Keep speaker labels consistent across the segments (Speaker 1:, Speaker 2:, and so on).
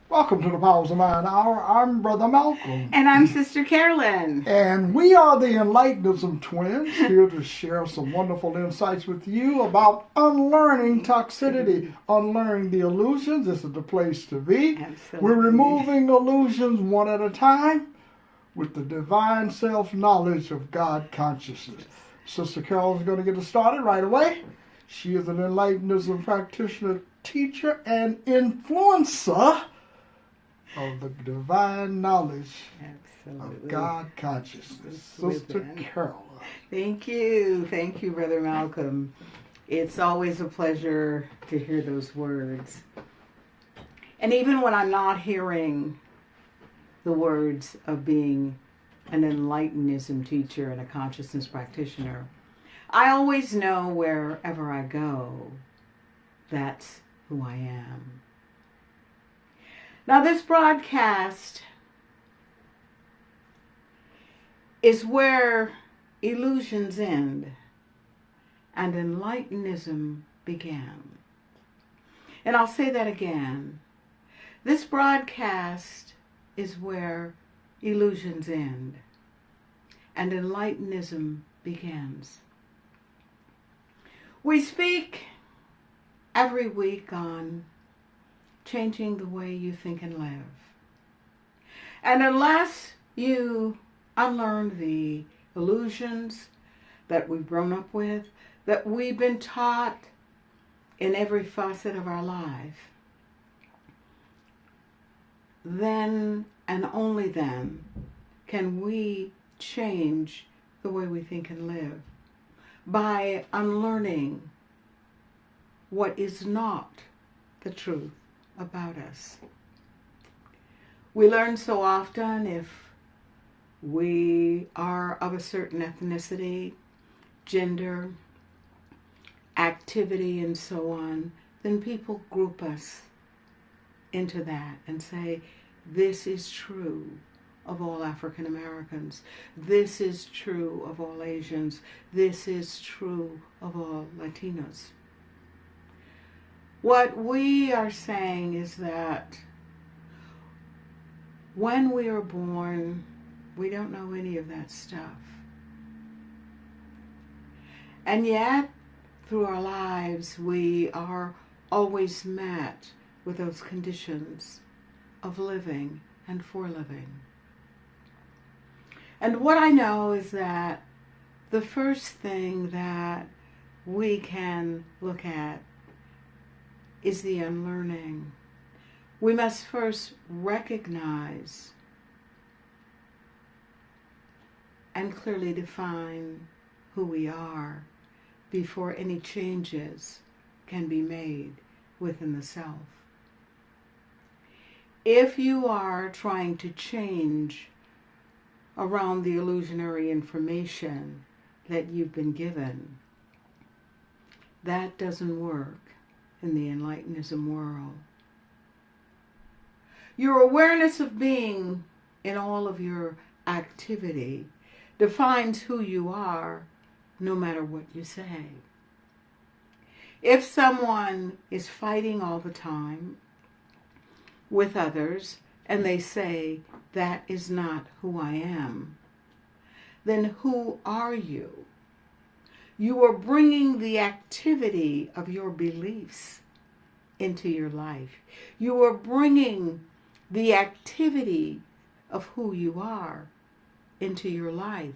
Speaker 1: Welcome to the Powers of Mind Hour. I'm Brother Malcolm.
Speaker 2: And I'm Sister Carolyn.
Speaker 1: And we are the Enlightenism Twins, here to share some wonderful insights with you about unlearning toxicity, unlearning the illusions. This is the place to be.
Speaker 2: Absolutely.
Speaker 1: We're removing illusions one at a time with the divine self-knowledge of God consciousness. Sister Carolyn's going to get us started right away. She is an Enlightenism practitioner, teacher, and influencer of the divine knowledge of God consciousness. Sister Carolyn.
Speaker 2: Thank you. Thank you, Brother Malcolm. It's always a pleasure to hear those words. And even when I'm not hearing the words of being an Enlightenism teacher and a consciousness practitioner, I always know wherever I go, that's who I am. Now, this broadcast is where illusions end and Enlightenism began. And I'll say that again. This broadcast is where illusions end and Enlightenism begins. We speak every week on changing the way you think and live. And unless you unlearn the illusions that we've grown up with, that we've been taught in every facet of our life, then and only then can we change the way we think and live by unlearning what is not the truth about us. We learn so often if we are of a certain ethnicity, gender, activity, and so on, then people group us into that and say, this is true of all African Americans. This is true of all Asians. This is true of all Latinos. What we are saying is that when we are born, we don't know any of that stuff. And yet, through our lives, we are always met with those conditions of living and for living. And what I know is that the first thing that we can look at is the unlearning. We must first recognize and clearly define who we are before any changes can be made within the self. If you are trying to change around the illusionary information that you've been given, that doesn't work in the Enlightenism world. Your awareness of being in all of your activity defines who you are, no matter what you say. If someone is fighting all the time with others and they say, that is not who I am, then who are you? You are bringing the activity of your beliefs into your life. You are bringing the activity of who you are into your life.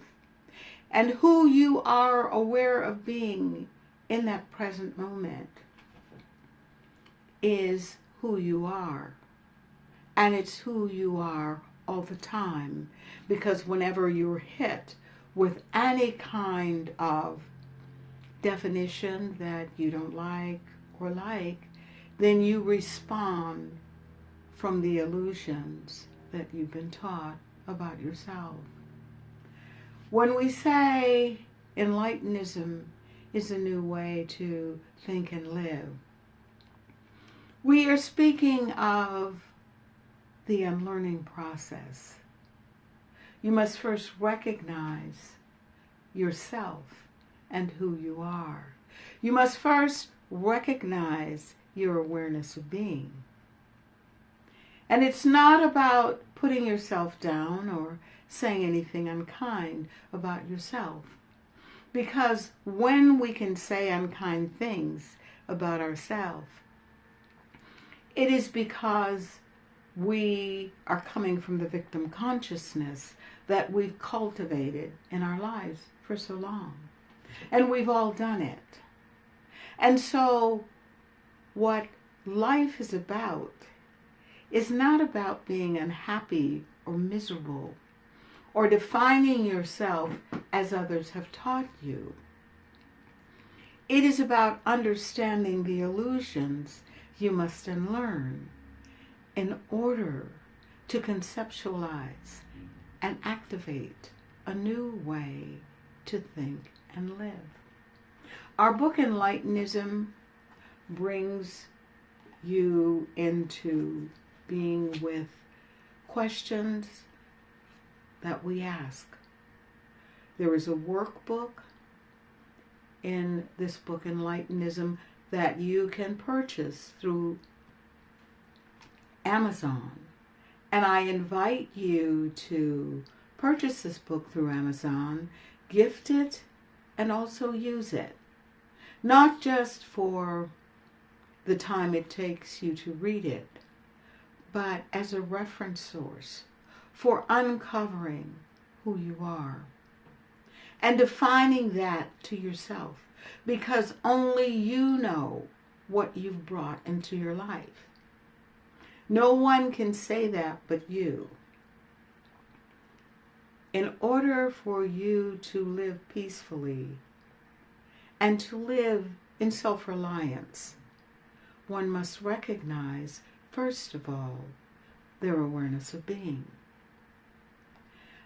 Speaker 2: And who you are aware of being in that present moment is who you are. And it's who you are all the time. Because whenever you're hit with any kind of definition that you don't like or like, then you respond from the illusions that you've been taught about yourself. When we say Enlightenism is a new way to think and live, we are speaking of the unlearning process. You must first recognize yourself and who you are. You must first recognize your awareness of being. And it's not about putting yourself down or saying anything unkind about yourself. Because when we can say unkind things about ourselves, it is because we are coming from the victim consciousness that we've cultivated in our lives for so long. And we've all done it. And so what life is about is not about being unhappy or miserable or defining yourself as others have taught you. It is about understanding the illusions you must unlearn in order to conceptualize and activate a new way to think and live. Our book Enlightenism brings you into being with questions that we ask. There is a workbook in this book Enlightenism that you can purchase through Amazon. And I invite you to purchase this book through Amazon, gift it, and also use it. Not just for the time it takes you to read it, but as a reference source for uncovering who you are and defining that to yourself, because only you know what you've brought into your life. No one can say that but you. In order for you to live peacefully and to live in self-reliance, one must recognize, first of all, their awareness of being.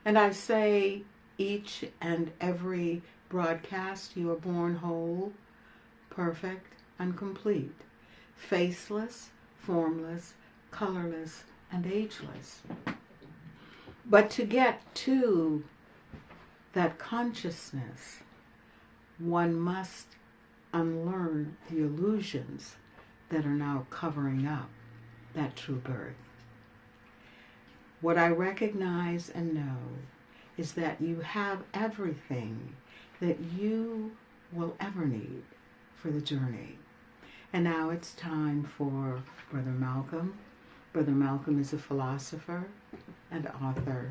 Speaker 2: And I say each and every broadcast, you are born whole, perfect, and complete, faceless, formless, colorless, and ageless. But to get to that consciousness, one must unlearn the illusions that are now covering up that true birth. What I recognize and know is that you have everything that you will ever need for the journey. And now it's time for Brother Malcolm. Brother Malcolm is a philosopher and author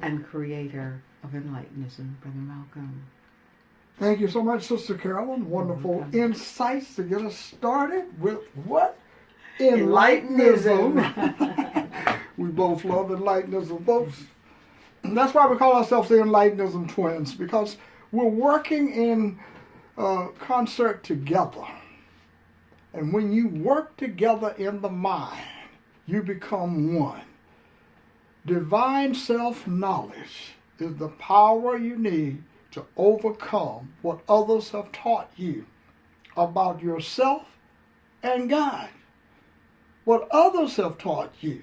Speaker 2: and creator of Enlightenism. Brother Malcolm.
Speaker 1: Thank you so much, Sister Carolyn. Wonderful insights to get us started with what? Enlightenism. We both love Enlightenism, folks. And that's why we call ourselves the Enlightenism twins, because we're working in concert together. And when you work together in the mind, you become one. Divine self-knowledge is the power you need to overcome what others have taught you about yourself and God. What others have taught you.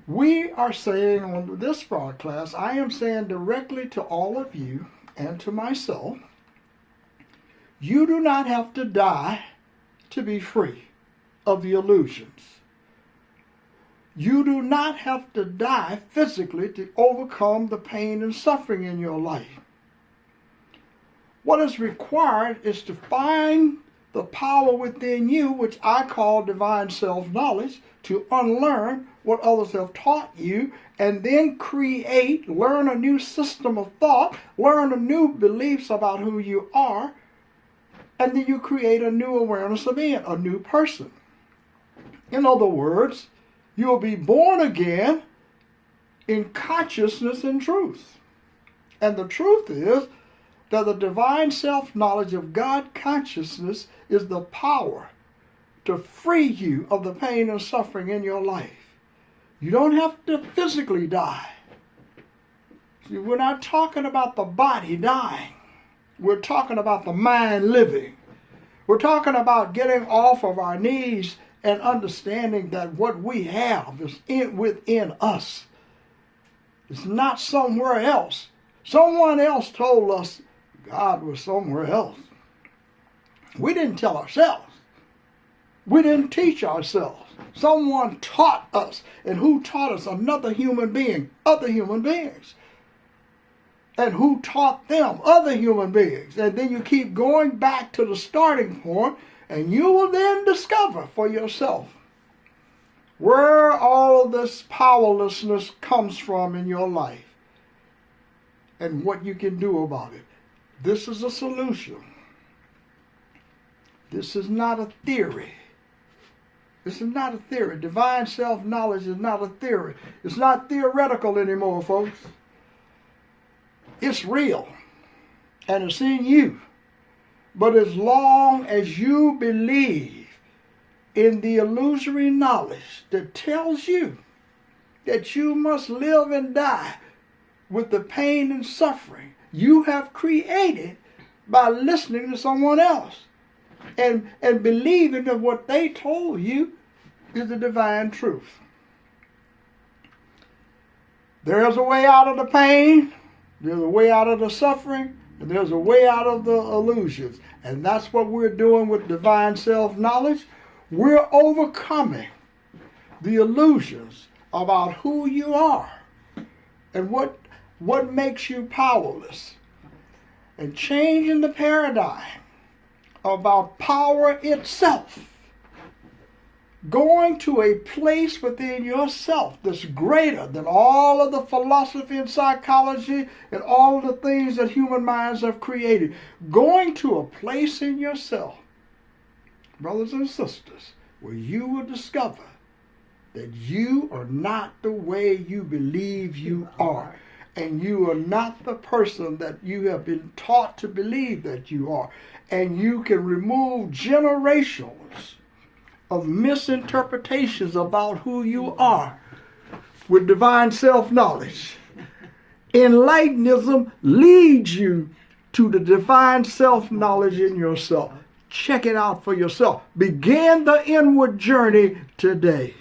Speaker 1: We are saying on this broadcast, I am saying directly to all of you and to myself, you do not have to die to be free of the illusions. You do not have to die physically to overcome the pain and suffering in your life. What is required is to find the power within you, which I call divine self-knowledge, to unlearn what others have taught you, and then learn a new system of thought, learn a new beliefs about who you are, and then you create a new awareness of being, a new person. In other words, you'll be born again in consciousness and truth. And the truth is that the divine self-knowledge of God consciousness is the power to free you of the pain and suffering in your life. You don't have to physically die. See, we're not talking about the body dying. We're talking about the mind living. We're talking about getting off of our knees and understanding that what we have is within us. It's not somewhere else. Someone else told us God was somewhere else. We didn't tell ourselves. We didn't teach ourselves. Someone taught us. And who taught us? Another human being. Other human beings. And who taught them? Other human beings. And then you keep going back to the starting point, and you will then discover for yourself where all of this powerlessness comes from in your life and what you can do about it. This is a solution. This is not a theory. This is not a theory. Divine self-knowledge is not a theory. It's not theoretical anymore, folks. It's real. And it's in you. But as long as you believe in the illusory knowledge that tells you that you must live and die with the pain and suffering you have created by listening to someone else and believing that what they told you is the divine truth. There's a way out of the pain, there's a way out of the suffering, and there's a way out of the illusions. And that's what we're doing with divine self-knowledge. We're overcoming the illusions about who you are and what makes you powerless, and changing the paradigm about power itself. Going to a place within yourself that's greater than all of the philosophy and psychology and all of the things that human minds have created. Going to a place in yourself, brothers and sisters, where you will discover that you are not the way you believe you are. And you are not the person that you have been taught to believe that you are. And you can remove generations of misinterpretations about who you are with divine self-knowledge. Enlightenism leads you to the divine self-knowledge in yourself. Check it out for yourself. Begin the inward journey today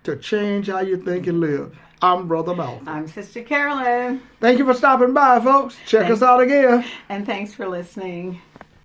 Speaker 1: to change how you think and live. I'm Brother Malcolm.
Speaker 2: I'm Sister Carolyn.
Speaker 1: Thank you for stopping by, folks. Check us out again.
Speaker 2: And thanks for listening.